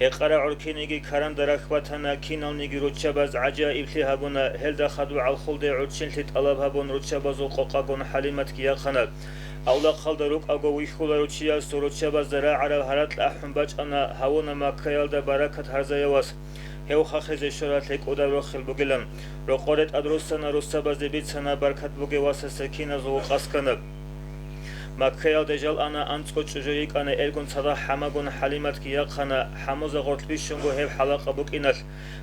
هقرا عركينيجي كاران درخباتنا كينال نيجي روتشاباز عجائب تيهابونا هل دا خدو عالخول دي عرشين تيت ألاب هابون روتشابازو قوقاقون حاليمات كياقانا أولا قلد روك أغو ويخولا روتشياز تو روتشاباز درا عرب هرات لأحن باج أنا هاونا مكيال دا بركات هرزايواس هو خاخز شرات لك أدا روخل بوغلن روقارت أدرسنا روساباز بيتسنا بركات بوغي واسا سكينة زوق أسكنب مكيال دجال أنا أنتقو چجويك أنا إلغون صدا حماغون حليمات كياقانا حموزا غورت بيشنغو هب حلاقة بوك إنال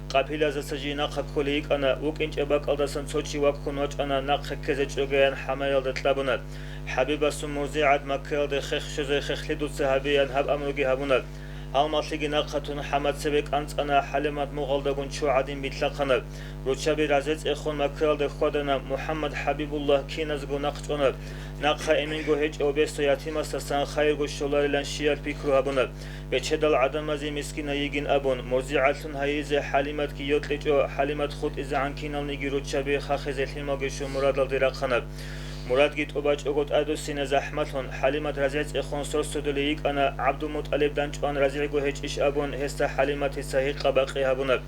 قابيلا زسجي ناقا كوليك أنا وك إنج أباك ألدسن توچي واكون واج أنا ناقا كزج أغيان حمايال دتلابونا حبيبا سموزيعاد مكيال دخيخ شزي خيخ لدو سهابيان هب أمروغي هبونا المطلقي ناقتون حمد سبك أنت أنا حلمت مغلدقون شو عدين بيتلقنا روشابي رازيت إخون مكرال دخودنا محمد حبيب الله كي نزغو ناقتونا ناقها إمينغو هج أو بيستو ياتيما سسان خيرغو شولاري لان شيار بيكرو هبونا بچدل عدمازي مسكينا يگين أبون مرزيعتون هايزي حلمت كي يوتلجو حلمت خود إزا عنكينال نيگي روشابي خاخزي الهماغشو مرادل ديرقنا مراد گیت اوباچ اوگوت ادو سینه زحمتون حلیمت رزیت اخون سرسدلیک انا عبد المطلب دانچ آن رزیگو هیچ اش ابون هست حلیمت صحیح قبقی هبونه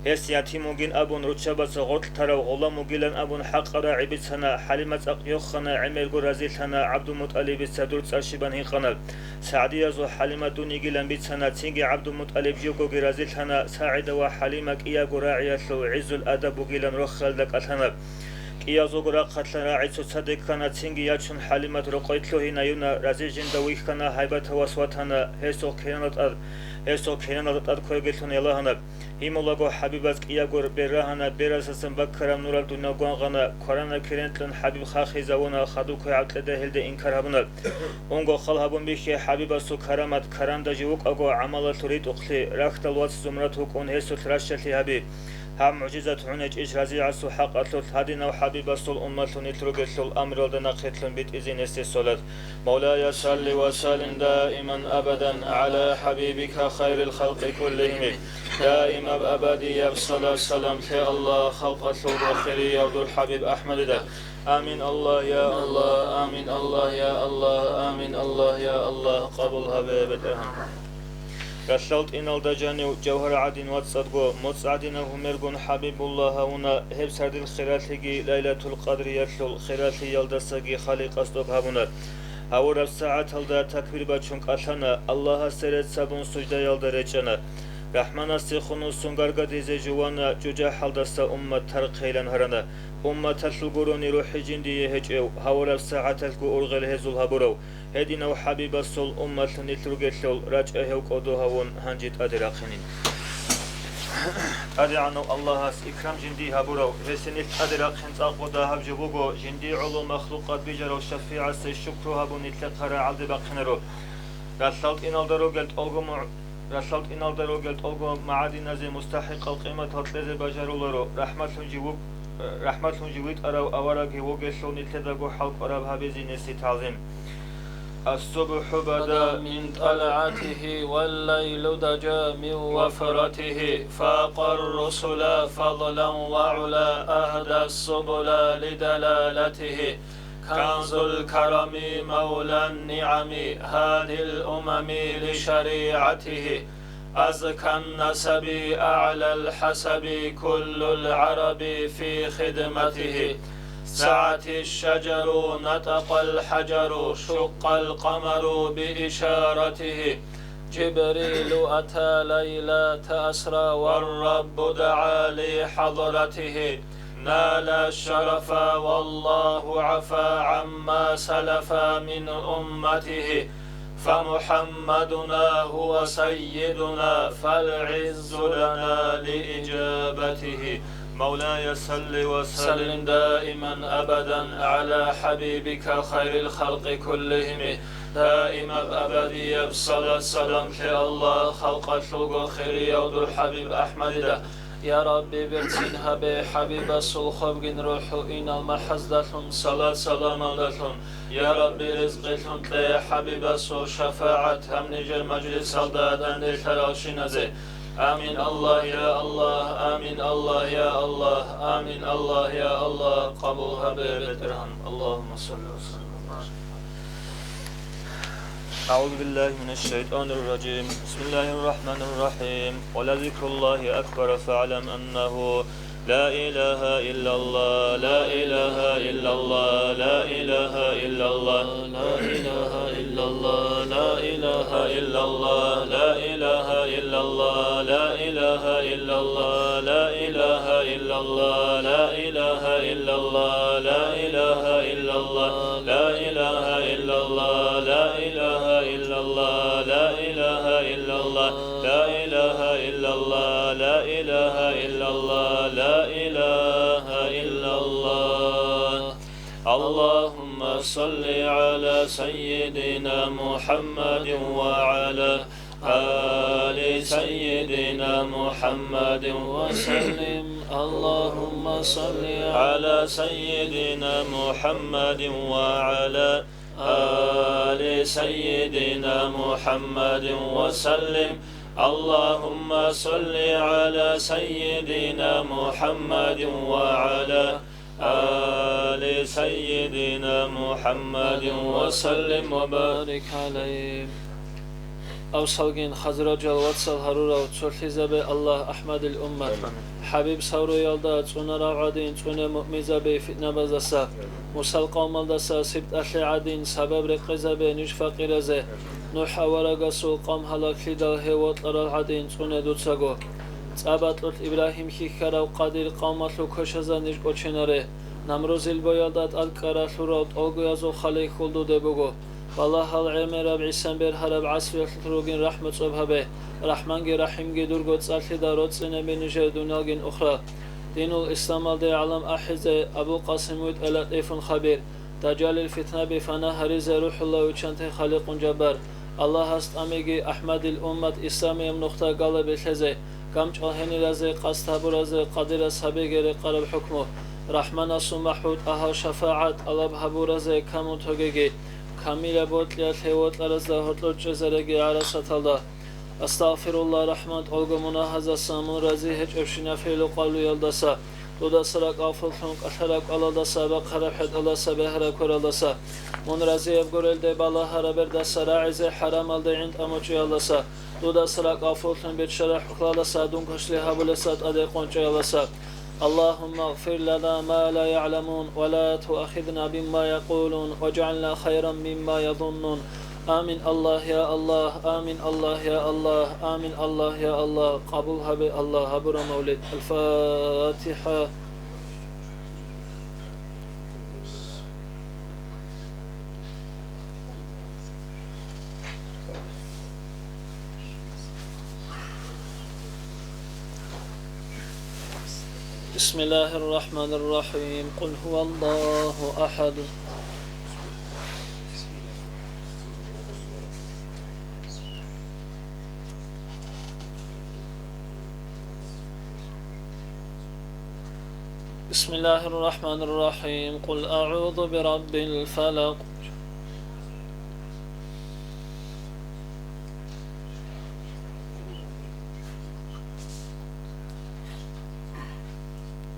هسياتي موجين أبون رتشبة غطل ترى وغلا موجيلن أبون حق راعي بسنا حليمة أقيوخنا عمر جرازيلنا عبد المطلب السدور ترشبان هيقنا سعدي زو حليمة دوني جيلن بسنا تيجي عبد المطلب جيوكو جرازيلنا ساعد وحليمة إيا جراعي لو عز الأدب جيلن رخل لك أثنا إيا زوجرا قتل راعي تصدق كنا تيجي ياتشون حليمة رقيتلو هنا يونا رازيجين دويخ كنا هيبة وسواتنا هسو كيانات أركوجتون يلاهنا هيمولاغو حبيبات إياغور براهنا براسسن بكرم نورال دونا غانا قرانا كرنتلن حبيب خاخي زونا خدوكو عقلده هلد إنكارهبنا أونغو خالهبون بيخي حبيبا سو كرامات كراندا جيوك أغو عمالا تريد أخلي راخت الوات زمرتوك أون هسو تراشتي هبي هم معجزة عنج إيش رزي عسو حق أطلت هدينا وحبيب أصل أمتون يترقل الأمر ودنا قتلن بيت إذن استسولت مولاي صل وسلم دائما أبدا على حبيبك خير الخلق كلهم دائما أبدي بصلاة السلام في الله خلق أطلت وخيري يرد الحبيب أحمد ده آمين الله يا الله آمين الله يا الله آمين الله يا الله قبل حبيب الرحمن رسالت إن الدجاني جوهر عدين واتسادغو مصعدين همرغون حبيب الله هونا هب سرد الخيراتيجي ليلة القدر يتلو الخيراتي يلدساجي خالق أصدق هبونا هور الساعة هلدا تكبير بچون قتلنا الله سرد سبون سجدة يلدرجنا رحمن استخونو سنگرگا دیزه جوانا جوجا حلدسا امت ترقیلن هرنا امت تلگورونی روحی جندیه هجعو هور الساعة تلگو ارغل هزول هبورو هدينا وحبيب الصل أمة نترجل رجعه وقدو هون هنجت أدراخنين أدعنو الله إكرام جندي هبورو هسنيت أدراخن تأقودا هبجبوغو جندي علو مخلوقات بجرو شفيع الشكر هبو نتلقرا عبد بقنرو رسالت إن الدروجلت ألغو معادن زي مستحق القيمة هتلزي بجرولرو رحمة جويت أراو أوراغي وغيشو نتلدغو حلق أراب هبزي نسي تعظيم الصبح بدا من طلعته والليل دجا من وفرته فاق الرسل فضلا وعلا أهدى السبل لدلالته كنز الكرم مولى النعم هادي الأمم لشريعته أزكى النسب أعلى الحسب كل العرب في خدمته سعت الشجر نطق الحجر شق القمر بإشارته جبريل أتى ليلة أسرى والرب دعا لحضرته نال الشرف والله عفا عما سلف من أمته فمحمدنا هو سيدنا فالعز لنا لإجابته مولاي صل وسلم دائما أبدا على حبيبك خير الخلق كلهم دائما أبدي بصلاة السلام في الله خلق الخلق خير يود الحبيب أحمد ده يا ربي برتينها بحبيب الصلخب جن روحو إن المحزدتهم صلاة سلام دتهم يا ربي رزقتهم تلي حبيب الصل شفاعة هم نجر مجلس الدادن لتراشين زي آمين الله يا الله آمين الله يا الله آمين الله يا الله قبولها ببترهم اللهم صل وسلم أعوذ بالله من الشيطان الرجيم بسم الله الرحمن الرحيم ولذكر الله أكبر فاعلم أنه لا إله إلا الله لا إله إلا الله لا إله إلا الله لا إله إلا الله لا إله إلا الله لا إله إلا الله لا إله إلا الله لا إله إلا الله لا إله إلا الله لا إله إلا الله لا إله إلا الله لا إله إلا الله لا إله إلا الله لا إله إلا الله لا إله إلا الله لا إله إلا الله اللهم صل على سيدنا محمد وعلى آل سيدنا محمد وسلم اللهم صل على سيدنا محمد وعلى آل سيدنا محمد وسلم اللهم صل على سيدنا محمد وعلى آل سيدنا محمد وسلم وبارك عليه أوصلين خزرج الواتسال هرورا وتسلحزبي الله أحمد الأمة حبيب سورو يلدا تسونا راعدين تسونا مؤمزبي فتنة بزاسا مسال قوم الدسا سبت أخي عدين سبب رقزبي نش فقيرزي نوح ورقسو قام هلاك لدال هيوات لرالعدين تسونا دوتساقو تابطلت إبراهيم خيخرا وقادر قومتلو كشزا نش قوچناره نمروز البويالدات الكرا ثروت أوغو يزو خلي خلدو دبوغو والله العمر بعيسان بير هرب عسل تروجين رحمة صبها رحمن جي رحيم جي درجات سالخي دارات سنة بنجار دنياجين أخرى دين الإسلام الدي علم أحزة أبو قاسم ويت ألات إيفن خبير دجال الفتنة بفنا هريزة روح الله وشانته خالق جبار الله هست أميجي أحمد الأمة إسلامي نقطة قلب الحزة كمش أهني رزق قصته برزق قدر سبيجر قرب حكمه رحمن السمحوت أها شفاعة الله بهبو رزق كم تهجي كاميلا بوتليا ثيوت لرزا هتلو جزرگي على ستالدا استغفر الله رحمت ألغو مناهزة سامون رزي هج افشنا فيلو قالو يلدسا دودا سرق آفل خنق أثرق ألدسا بقرب حد ألدسا بهرا كرلدسا من رزي افقرل دي بالا هربر دسا راعزي حرام الدي عند أموچي يلدسا دودا سرق آفل خنق بيت شرح خلالسا دونكش لها بلسات أدي قنچي يلدسا اللهم اغفر لنا ما لا يعلمون ولا تؤاخذنا بما يقولون واجعلنا خيرا مما يظنون آمين الله يا الله آمين الله يا الله آمين الله يا الله قبولها بالله هبر مولد الفاتحة بسم الله الرحمن الرحيم قل هو الله أحد بسم الله الرحمن الرحيم قل أعوذ برب الفلق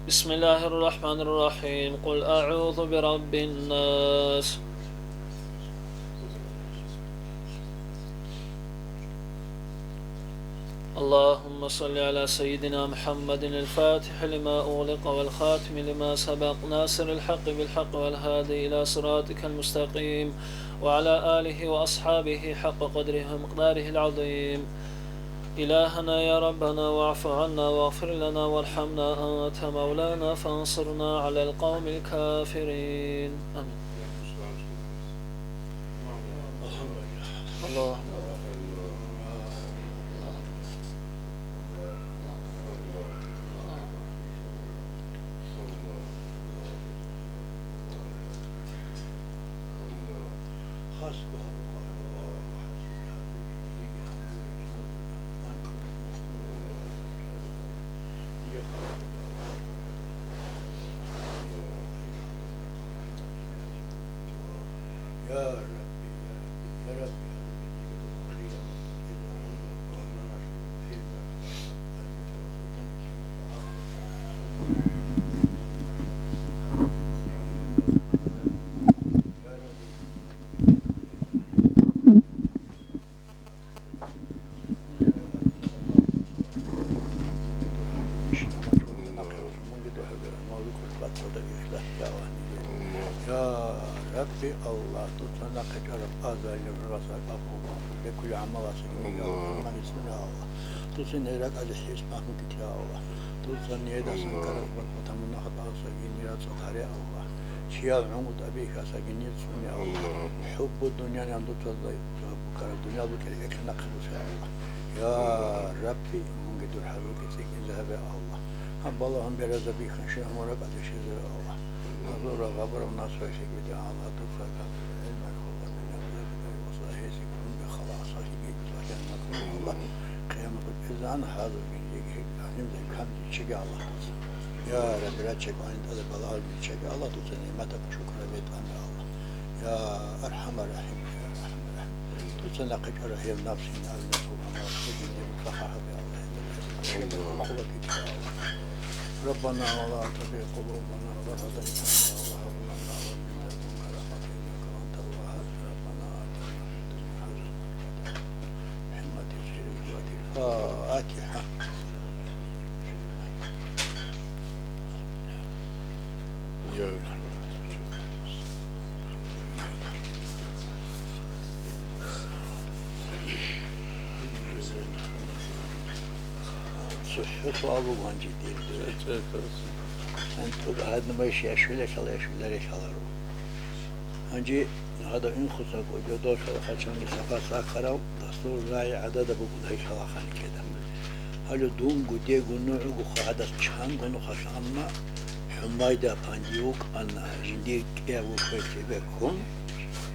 بسم الله الرحمن الرحيم قل أعوذ برب الناس اللهم صل على سيدنا محمد الفاتح لما أغلق والخاتم لما سبق ناصر الحق بالحق والهادي إلى صراطك المستقيم وعلى آله وأصحابه حق قدره ومقداره العظيم إلهنا يا ربنا واعف عنا واغفر لنا وارحمنا أنت مولانا فانصرنا على القوم الكافرين آمين الله ربي الله تطلع كجرب أذى للرسل أبوه لكل عمل سيء من اسم الله تطلع لك الحس ما هو كتير الله تطلع يدا سكر وتمنى خطأ سجين يراد صداري الله شيء عمود أبيك سجين يسمع الله حب الدنيا عند تطلع بكرة الدنيا بكرة إكل نقل الله يا ربي من قدر حلوك سجين ذهب الله هم الله هم برز بيك شيء مرق على شيء الله نظر غبر الناس في بدي الله تفرق علم الله من يبدأ وصحيح يكون بخلاص صحيح الله قيامة الإذن هذا من يجي نمزل كم يشجع الله يا رب لا تشجع عند هذا بلاء يشجع الله تسني متى بشكر بيت أن الله يا أرحم الرحيم يا أرحم الرحيم تسنى قجر هي النفس من أهل نسوء ما تجد مصحح بالله قوة الله ربنا ولا تزغ قلوبنا بعد إذ هديتنا وهب لنا من لدنك رحمة إنك أنت الوهاب ربنا آتنا في الدنيا حسنة فاتحة. صحة أبو غنجي دير أنت هذا ما يشيء شوية كلا هنجي هذا إن خصك وجدوش على خشمي سفا ساخرة دستور راي عدد بقول شلا خان كده هلو دون قدي قنوع وخادة شان قنو خشامنا حمايدا بانديوك أنا جندي كيابو كتبكم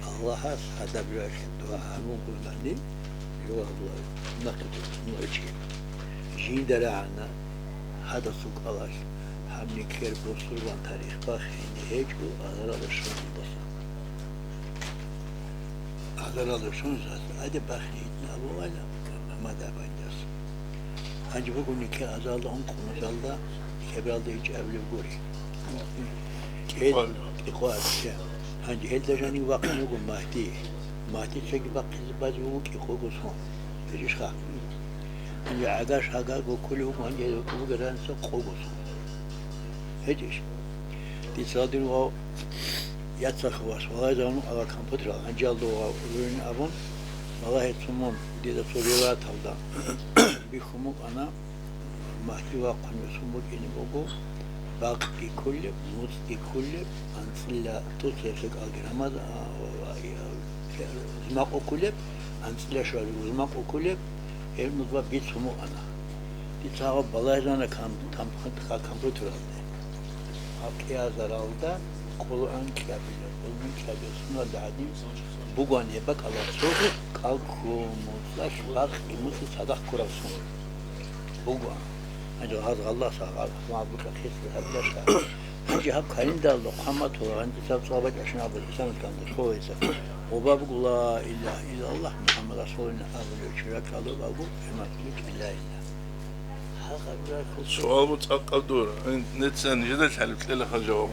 الله هذا بلاش دعاء ممكن عندي يو الله نقد نوجه جندرا عنا هذا سوق الله همني كير بوصل وان تاريخ باخيني هيك وأنا رشون بس هذا رشون هذا باخيني أبو أنا ما دابا جالس هنجي بقول لك هذا الله هم الله كبر الله يجي قبل بقولي كيد إخوات هنجي هل تجاني واقع نقول مهدي شيء باقي زبادوك يخوض صون تجيش خا هنجي عداش هذا وكله هنجي يقول رانس خوض صون هجيش تصادروا يتسخواس والله جانو على كمبيوتر هنجي الله وين أبون والله يتسمون دي تصورات هذا بيخمو أنا مهدي واقع نسمو إني بقول باقي كل موت كل أنسلا توصيفك الجرامات زماق كل أنسلا شوالي زماق كل الموضوع بيتسمو أنا تتصاوب بالله جانا كمبيوتر هذا أكيا زرالدا قرآن كابيلا قرآن كابيلا سنة دعدي بوغان يبقى على صوت كالكو مطلق باقي موت صدق كراسون بوغان أجل هذا الله سأقال ما أقول لك خير هذا شيء هنجي هم كريم ده الله محمد هو عند سب صابج عشان أبو الإسلام كان دشوي سف وباب الله إله إلا الله محمد رسولنا أبو الشرك الله بابو ما فيك إلا إله سؤال متعقد دور نتسان جدا حلفت لي لها جواب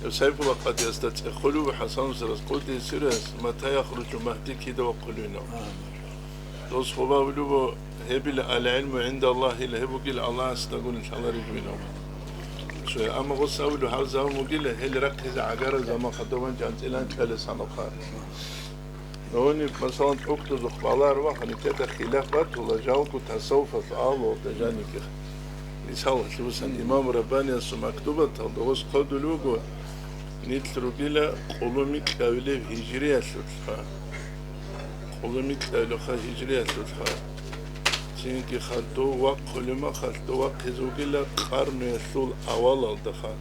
يسيف الله قد يستدخلوا بحسن سرس قلت سرس متى يخرج مهدي كده وقلنا دوس خبا ولو هبل العلم عند الله إلا هبو قيل الله استقول إن شاء الله رجوينه شو أما قصة أولو هذا مقيل هل ركز عقار زمان خدوان جانت إلى أنت لسان الخار نوني مثلا أكتب أخبار روح أن كده خلافات ولا جاوك تصوف الآل وتجاني كخ لسال شوف الإمام رباني اسم مكتوبة تدوس قدلوجو نيتلو قيل قلومي كأولي هجرية لطفا قلومي كأولي هجرية لطفا سينكي خدو وقل ما خدو وقزوجيلا قرن يسول أول الدخا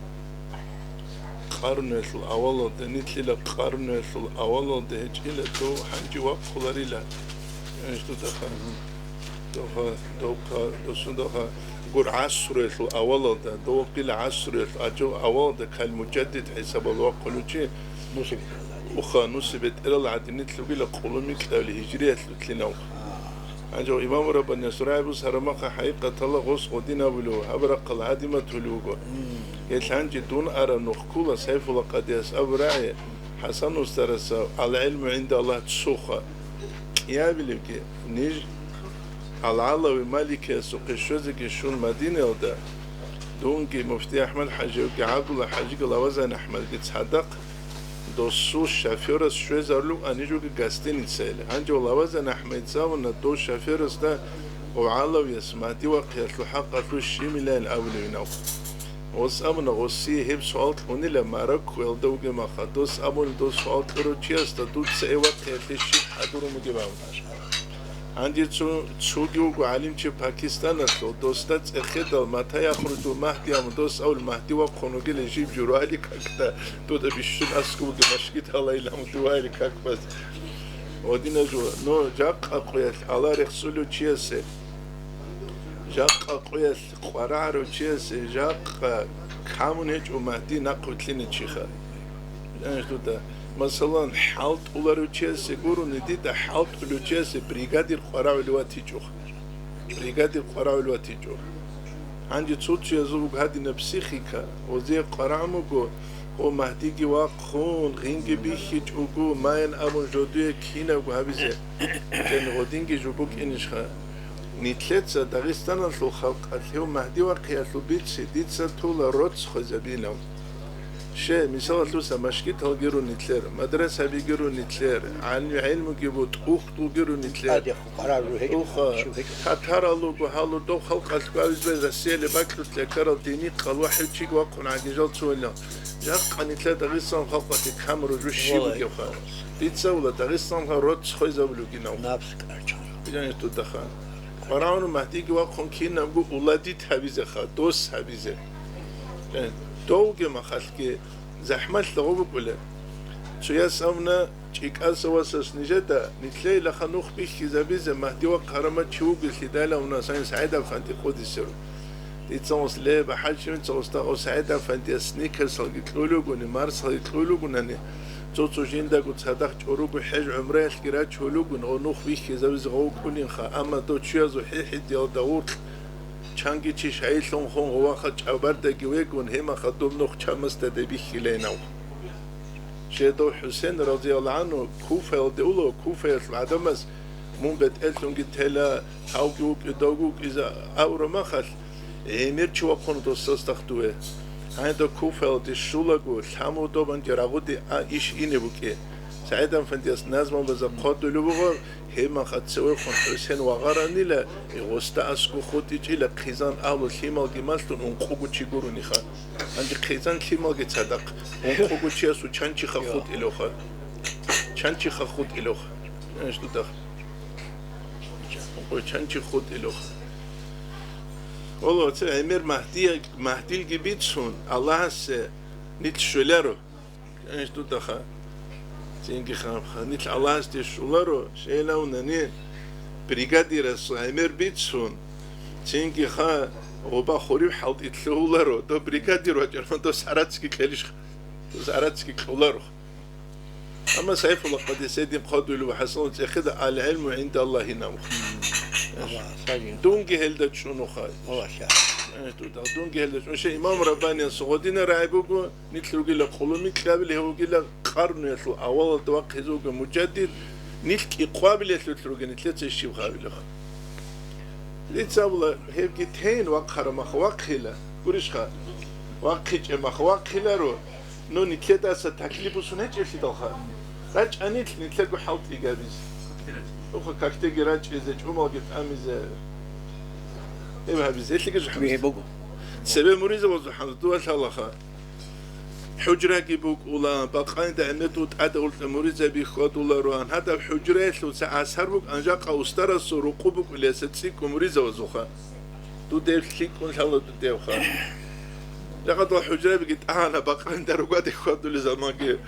قرن يسول أول دنيتلي قرن يسول أول دهجيلا تو حنجي وقلريلا يعني شو تخا دوكا قول عصر يسول أول ده دوقيل عصر يسول أجو أول ده كالمجدد حساب الوقل وشي نصب وخا نصبت إلى العدنيت لقيل قلومي كلا الهجرية تلتلناو أجو إمام ربنا سرعي بس هرمقا حقيقة الله غص ودينا بلو أبرق العدمة تلوغو يتلان جدون أرى نخكولا سيف الله قد يسأبرعي حسن استرسا العلم عند الله تسوخا يا بلوكي نيج العلوي مالكي سوقي شوزكي شون مدينة دا دونكي مفتي أحمد حاجيوكي عبدالله حاجيك لوزن أحمد قد دوسو شافيرس شوزرلو أنيجو كاستين تسأله هنجو لوزن أحمد زاونا دو شافيرس ده وعلو يسمعتي وقيت الحق في الشيميلان أوليناو وسأمنا غسي هب سؤال كوني لما رك ويلدو جما خدوس أمون دو سؤال كروتشياس تدو تسأي وقيت الشيء حدورو مجيباو عندي تسوقيو وعلم شيء باكستان أصله دوستات أخذ متى يخرج مهدي أم دوست أول مهدي وقخنو قل يجيب جروالي كذا تودا بيشون أسكو بمشكلة الله يلام جروالي كذا بس ودينا جو نو جاك أقوياء الله رخصلو تشيسه جاك أقوياء قرارو تشيسه جاك كامون هج ومهدي نقوتلين تشيخا يعني تودا مثلا حالت أولاروتشيس يقولوا نديد حالت أولاروتشيس بريغادير قراء الواتيجو بريغادير قراء الواتيجو عندي تصوت يزوج هذه نبسيخيكا وزي قراء مجو ومهديجي واقخون غينجي بيخيج وجو ماين أبو جودي كينا وهابيزه كان غودينجي جوبوك إنشخا نتلتsa داغستان لو خلق اليو مهدي وقيا لو بيتسي ديتسا تولا روتس خزابينو شي مثال لو سماشكيت هاجرو نتلر مدرسه بيجرو نتلر علم جيبوت اختو جرو نتلر هذا قرار هيك شو هيك تاتر لو حالو دو خلق الكواز بزسيل باكلت لكرل ديني قال واحد شي وقن عجيجال تولنا جاق نتلر داغستان خلقت كامرو جوشي بيخا ديتسا ولا داغستان روتس خزابلوغينو نفس كارچان يعني تو دخان قرآن مهدی که واقعا کی نمگو اولادی تبیزه خواهد دوست تبیزه دوگه مخال که زحمت لغو بگوله چویا سامنا چیک از واسس نجده نتلی لخنوخ بیش که زبیزه مهدی واقع قرمه چیو گلی داله اونا ساین سعیده فانتی خودی سرو دیتسانس لی به حال شمین تسانستا او سعیده فانتی اسنیکر سالگی تلولوگونی مار سالگی تلولوگونانی توجیندا گوت صدق چوروگو حج عمره الگرا چولوگون او نوخ ویخ زوز غو کنین خا اما تو چیازو حی دیال داور چانگی چی شایلون خون غوا خا چابردگی وگون هما خدوم نوخ چمست دبی خلیناو شهدو حسین رضی الله عنه کوفه دولو کوفه العدمس مون بت التونگی تلا هاوگوک داگوک از اور مخل امیر چوا کنو دوستاختوه هذا كوفل دي شولغو ثامو دوبان جراغودي ايش ينبوكي سعيدا فانتياس نازمان بزا قادلو بغور هما خدسوي خون حسين وغاراني لا غوستا اسكو خوديجي لا قيزان اولو خيمال جمالتون انقوغو چيگورو نيخا عندي قيزان خيمال جي تصدق انقوغو چياسو چانچي خود الوخا چانچي خود الوخا ايش تو دخ انقوغو چانچي خود الوخا والله ترى أمير مهدي الجبيت سون الله هسه نيت شولارو إيش تو دخل تيجي خام نيت الله هسه شولارو شيء ونني بريغادير أمير بيت سون تيجي خا وبا خوري حالت يتلولارو تو بريغادير وجرمان تو ساراتسكي كليش تو ساراتسكي كلولارو أما سيف الله قد يسيدين قادلو وحسن تأخذ العلم عند الله نامخ دونگی هلدت شونو خواهد دونگی هلدت شونو شه امام ربانی سعودین رایبوگو نیتلوگی لقلومی کلابی هوگی لقرن یتلو اول دوق هزوگو مجدد نیتل اقوابی یتلوگی نیتلت شیو خواهی لخ لیت سابلا هفگی تین وقت مخ وقت خیلا گوریش خواه وقت هیچ مخ وقت خیلا رو نو نیتلت اصلا تکلیبوسون هیچ افتی دل خواه رج انیتل نیتلگو حالت ایگابیز اوخه کاکته گرانچ ازش اومال گفت آمیزه ایم هبیزه ایت لیکش حمد بيهبوكو سبب مریضه وضو حمد دو الله خا حجره کی بوک اولا باقاین دعنتو تعدولت مریضه بی خود اولا روان هذا حجره لو سعسر بوک انجا قاوستر سرقو بوک لیستسی مریضه وضو خا تو دیفلیک ان شاء الله تو دیو خا لقد الحجره بقيت انا باقاین دروقات خود دول زمانگه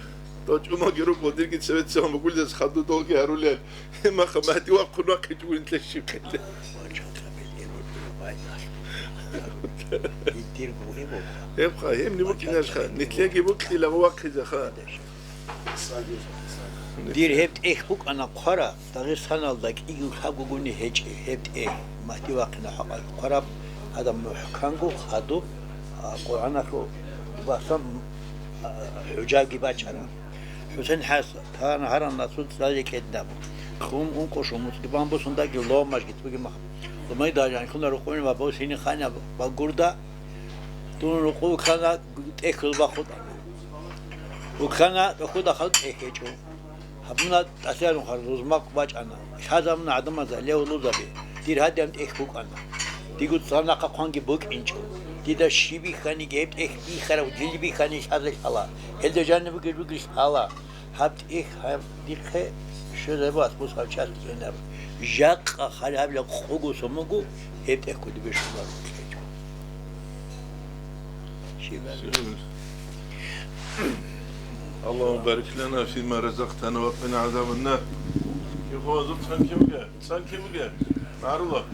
توش ما جرو قدر كده سبت سام بقول ده خدوا دول هارولين ما خماتي وقل وقت تقول انت شو كده يبقى يمني ممكن اشخا نتلاقي بوك لي وقت زخا دير هبت ايه بوك انا قرا تغير سنه لك يجو خاغوني هيج هبت ايه ما تي وقتنا حق القرا هذا محكانغو خدو قرانكو باسم حجاجي باشرا حسين حاس هان هران ناسود ذلك الدم خون اون کوشو مسلمان بوسندا گلو ماش گیت بگی ما لما يداجان كنا رقوني ما بوس هني خانه با گوردا دون رقو خانه اكل باخد وخانه خود خلق اكيجو حبنا اسيرون خرز ما باج انا هذا من عدم زاليه ولوزبي دير هدم اكبوك انا ديغو صنا قانگي بوك انچو ديدا شيبي خاني جيبت اخ بي خرو جلبي خاني هذا حلا هل جانب بيجي حلا حبت اخ ديخ شو زبات بوس خالشات كنا جاق خلاب لك خوغو سمغو هبت اكو دي بشمار اللهم بارك لنا فيما رزقتنا وقنا عذاب النار كيف هو زبط سان كيف قال سان كيف قال مع الله